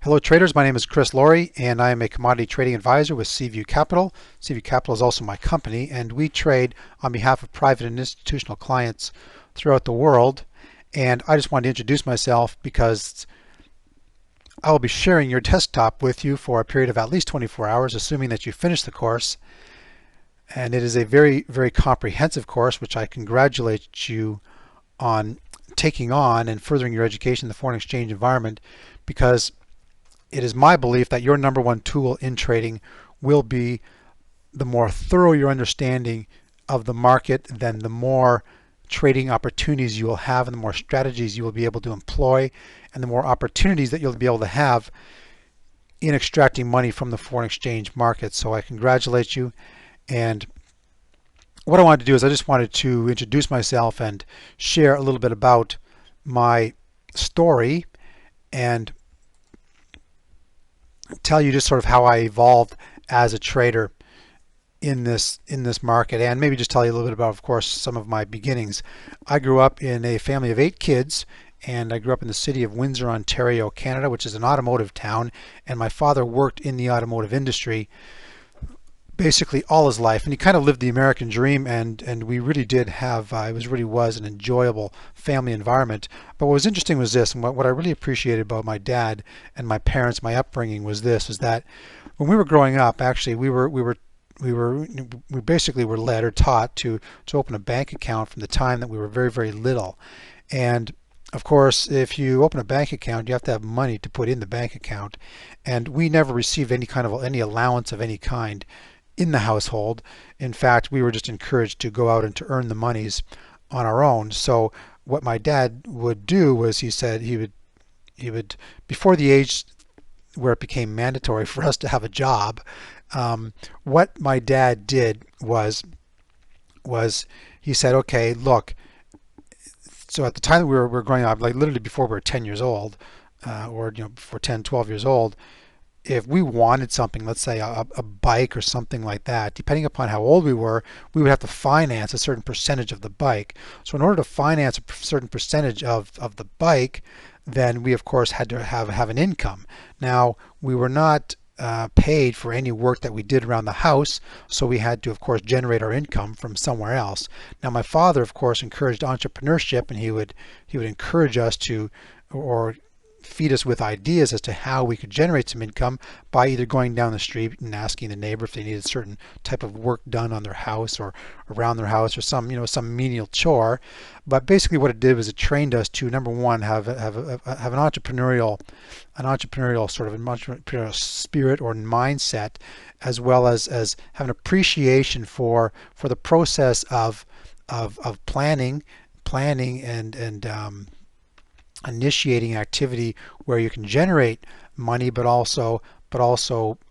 Hello traders, my name is Chris Laurie and I am a commodity trading advisor with Seaview Capital. Seaview Capital is also my company and we trade on behalf of private and institutional clients throughout the world. And I just wanted to introduce myself because I will be sharing your desktop with you for a period of at least 24 hours, assuming that you finish the course. And it is a very, very comprehensive course, which I congratulate you on taking on and furthering your education in the foreign exchange environment, because it is my belief that your number one tool in trading will be the more thorough your understanding of the market, then the more trading opportunities you will have and the more strategies you will be able to employ and the more opportunities that you'll be able to have in extracting money from the foreign exchange market. So I congratulate you. And what I wanted to do is I just wanted to introduce myself and share a little bit about my story and tell you just sort of how I evolved as a trader in this market, and maybe just tell you a little bit about, of course, some of my beginnings. I grew up in a family of 8 kids, and I grew up in the city of Windsor, Ontario, Canada, which is an automotive town, and my father worked in the automotive industry basically all his life, and he kind of lived the American dream, and we really did have really was an enjoyable family environment. But what was interesting was this, and what I really appreciated about my dad and my parents, my upbringing, was that when we were growing up, actually we basically were led or taught to open a bank account from the time that we were very, very little. And of course, if you open a bank account, you have to have money to put in the bank account, and we never received any allowance of any kind in the household. In fact, we were just encouraged to go out and to earn the monies on our own. So what my dad would do was, he said he would before the age where it became mandatory for us to have a job, what my dad did was he said, okay, look, so at the time that we were growing up, like literally before we were 10 years old, or before 10, 12 years old, if we wanted something, let's say a bike or something like that, depending upon how old we were, we would have to finance a certain percentage of the bike. So in order to finance a certain percentage of the bike, then we of course had to have an income. Now, we were not paid for any work that we did around the house, so we had to of course generate our income from somewhere else. Now, my father of course encouraged entrepreneurship, and he would encourage us to, or feed us with ideas as to how we could generate some income by either going down the street and asking the neighbor if they needed a certain type of work done on their house or around their house, or some menial chore. But basically what it did was it trained us to, number one, have an entrepreneurial sort of an entrepreneurial spirit or mindset, as well as have an appreciation for the process of planning and initiating activity where you can generate money, but also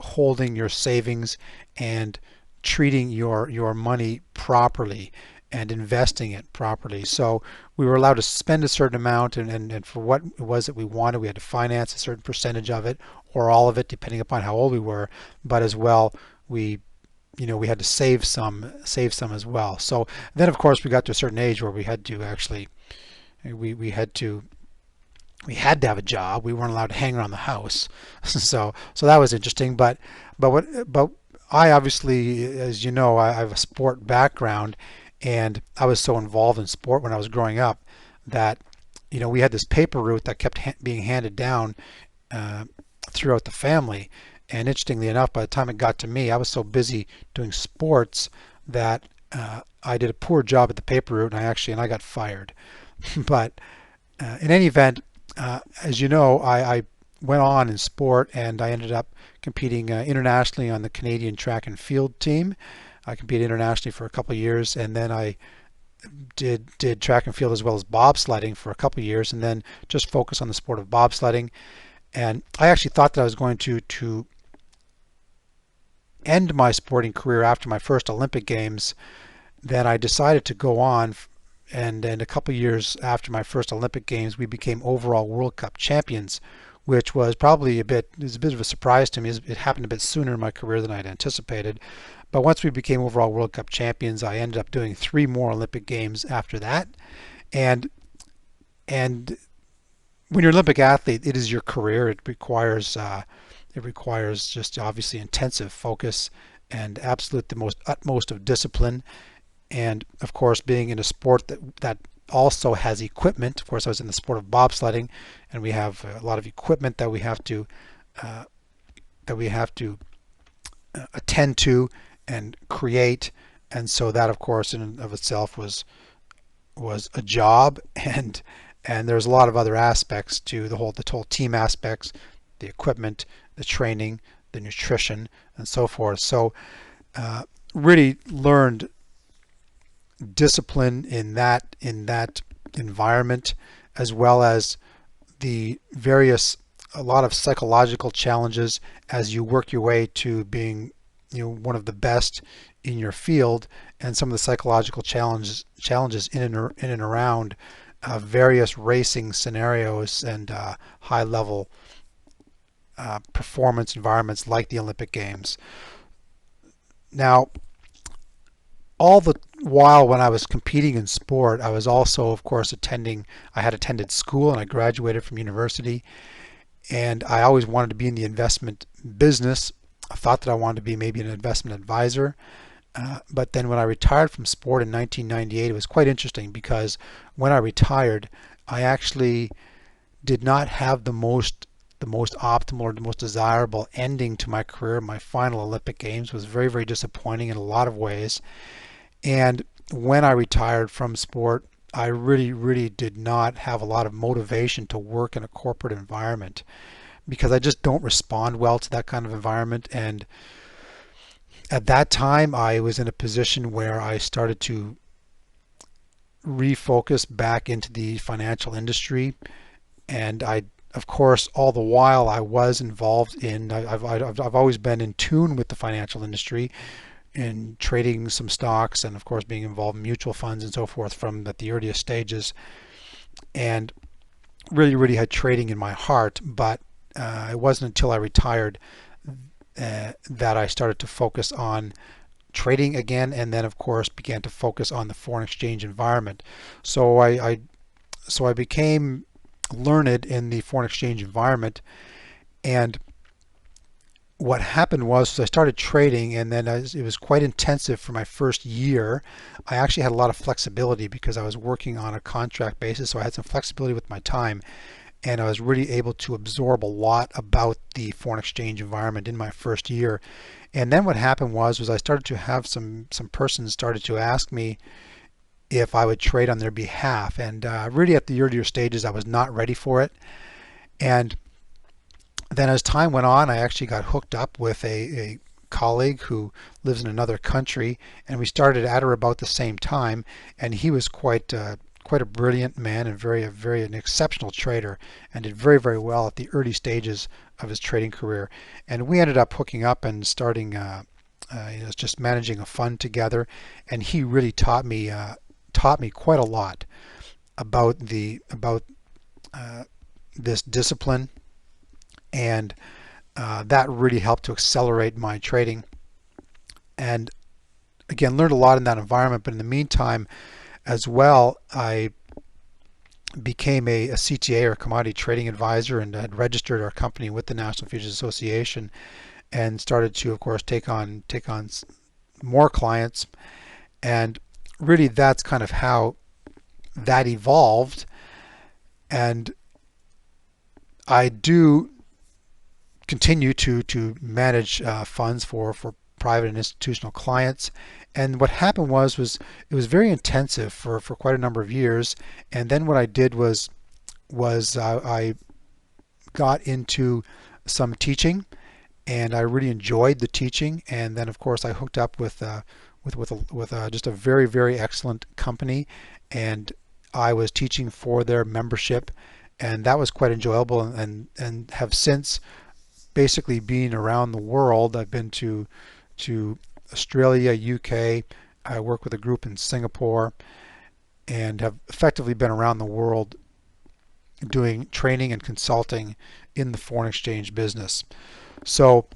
holding your savings and treating your money properly and investing it properly. So we were allowed to spend a certain amount, and for what it was that we wanted, we had to finance a certain percentage of it or all of it, depending upon how old we were. But as well, we had to save some as well. So then of course we got to a certain age where we had to actually we had to have a job. We weren't allowed to hang around the house. So that was interesting. But I obviously, as you know, I have a sport background, and I was so involved in sport when I was growing up that we had this paper route that kept being handed down throughout the family. And interestingly enough, by the time it got to me, I was so busy doing sports that I did a poor job at the paper route, and I got fired. But in any event, as you know, I went on in sport, and I ended up competing internationally on the Canadian track and field team. I competed internationally for a couple of years, and then I did track and field as well as bobsledding for a couple of years, and then just focused on the sport of bobsledding. And I actually thought that I was going to end my sporting career after my first Olympic Games. Then I decided to go on, and then a couple of years after my first Olympic Games, we became overall World Cup champions, which was probably a bit of a surprise to me. It happened a bit sooner in my career than I had anticipated. But once we became overall World Cup champions, I ended up doing 3 more Olympic Games after that. And when you're an Olympic athlete, it is your career. It requires just obviously intensive focus and absolute the most utmost of discipline. And of course, being in a sport that also has equipment. Of course, I was in the sport of bobsledding, and we have a lot of equipment uh, that we have to attend to and create. And so that, of course, in and of itself was a job, and there's a lot of other aspects to the whole team aspects, the equipment, the training, the nutrition, and so forth. So really learned discipline in that environment, as well as the various a lot of psychological challenges as you work your way to being one of the best in your field, and some of the psychological challenges in and around various racing scenarios and high level performance environments like the Olympic Games. Now, all the while when I was competing in sport, I was also, of course, I had attended school and I graduated from university, and I always wanted to be in the investment business. I thought that I wanted to be maybe an investment advisor. But then when I retired from sport in 1998, it was quite interesting because when I retired, I actually did not have the most optimal or the most desirable ending to my career. My final Olympic Games was very, very disappointing in a lot of ways. And when I retired from sport, I really, really did not have a lot of motivation to work in a corporate environment because I just don't respond well to that kind of environment. And at that time, I was in a position where I started to refocus back into the financial industry. And of course, all the while I was involved I've always been in tune with the financial industry in trading some stocks, and of course being involved in mutual funds and so forth from the earliest stages, and really, really had trading in my heart. But it wasn't until I retired that I started to focus on trading again, and then of course began to focus on the foreign exchange environment. So I became learned in the foreign exchange environment, and what happened was I started trading, and then it was quite intensive for my first year. I actually had a lot of flexibility because I was working on a contract basis, so I had some flexibility with my time, and I was really able to absorb a lot about the foreign exchange environment in my first year. And then what happened was I started to have some persons started to ask me if I would trade on their behalf, and really at the earlier stages I was not ready for it. And then as time went on, I actually got hooked up with a colleague who lives in another country, and we started at or about the same time. And he was quite a brilliant man and very an exceptional trader, and did very, very well at the early stages of his trading career. And we ended up hooking up and starting just managing a fund together. And he really taught me quite a lot about this discipline, and that really helped to accelerate my trading. And again, learned a lot in that environment. But in the meantime, as well, I became a CTA, or commodity trading advisor, and had registered our company with the National Futures Association, and started to, of course, take on more clients. And really, that's kind of how that evolved. And I do continue to manage funds for private and institutional clients. And what happened was it was very intensive for quite a number of years. And then what I did was I got into some teaching, and I really enjoyed the teaching. And then of course I hooked up with just a very, very excellent company, and I was teaching for their membership, and that was quite enjoyable. And have since basically been around the world. I've been to Australia, UK. I work with a group in Singapore, and have effectively been around the world doing training and consulting in the foreign exchange business. So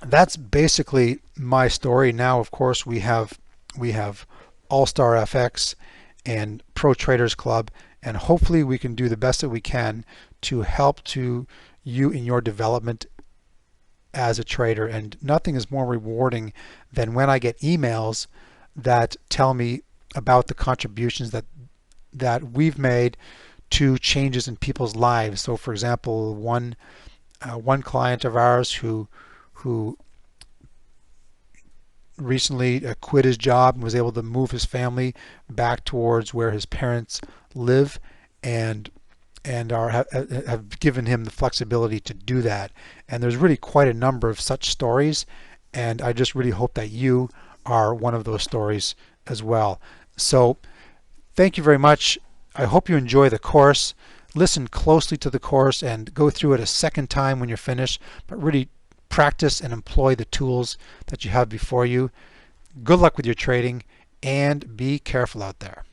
that's basically my story. Now, of course, we have All-Star FX and Pro Traders Club, and hopefully we can do the best that we can to help to you in your development as a trader. And nothing is more rewarding than when I get emails that tell me about the contributions that we've made to changes in people's lives. So for example, one client of ours who recently quit his job and was able to move his family back towards where his parents live, and have given him the flexibility to do that. And there's really quite a number of such stories, and I just really hope that you are one of those stories as well. So thank you very much. I hope you enjoy the course. Listen closely to the course and go through it a second time when you're finished, but really practice and employ the tools that you have before you. Good luck with your trading, and be careful out there.